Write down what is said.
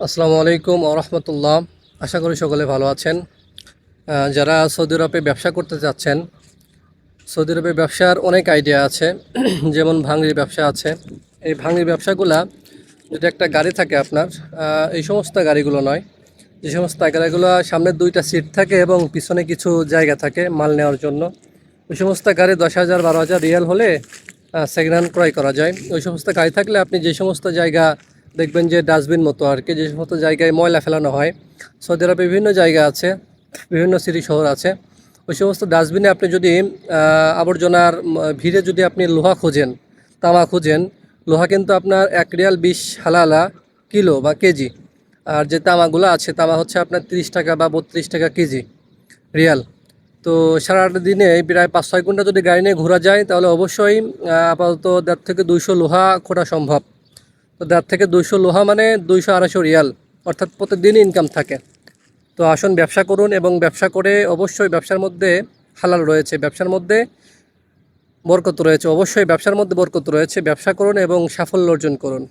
আসসালামু আলাইকুম ওয়া রাহমাতুল্লাহ। আশা করি সকলে ভালো আছেন। যারা সৌদি আরবে ব্যবসা করতে চাচ্ছেন, সৌদি আরবে ব্যবসার অনেক আইডিয়া আছে। যেমন ভাঙড়ির ব্যবসা আছে। এই ভাঙড়ির ব্যবসাগুলা যদি একটা গাড়ি থাকে আপনার, এই সমস্ত গাড়িগুলো নয়, যে সমস্ত গাড়িগুলো সামনে দুইটা সিট থাকে এবং পিছনে কিছু জায়গা থাকে মাল নেওয়ার জন্য, ওই সমস্ত গাড়ি 10,000 12,000 রিয়াল হলে সেকেন্ড হ্যান্ড ক্রয় করা যায়। ওই সমস্ত গাড়ি থাকলে আপনি যে সমস্ত জায়গা দেখবেন যে ডাস্টবিন মতো আর কি, যে সমস্ত জায়গায় ময়লা ফেলানো হয়, সৌদি আরবে বিভিন্ন জায়গা আছে, বিভিন্ন সিটি শহর আছে, ওই সমস্ত ডাস্টবিনে আপনি যদি আবর্জনার ভিড়ে যদি আপনি লোহা খোঁজেন, তামা খুঁজেন, লোহা কিন্তু আপনার 1 রিয়াল 20 হালালা কিলো বা কেজি। আর যে তামাগুলো আছে, তামা হচ্ছে আপনার 30 টাকা বা 32 টাকা কেজি রিয়াল। তো সারাটা দিনে প্রায় 5-6 ঘন্টা যদি গাড়ি নিয়ে ঘোরা যায় তাহলে অবশ্যই আপাতত 1.5 থেকে 200 লোহা খোঁড়া সম্ভব। তো 1.5 থেকে 200 লোহা মানে 200-250 রিয়াল, অর্থাৎ প্রত্যেকদিনই ইনকাম থাকে। তো আসুন ব্যবসা করুন, এবং ব্যবসা করে অবশ্যই ব্যবসার মধ্যে হালাল রয়েছে, ব্যবসার মধ্যে বরকত রয়েছে, অবশ্যই ব্যবসার মধ্যে বরকত রয়েছে। ব্যবসা করুন এবং সাফল্য অর্জন করুন।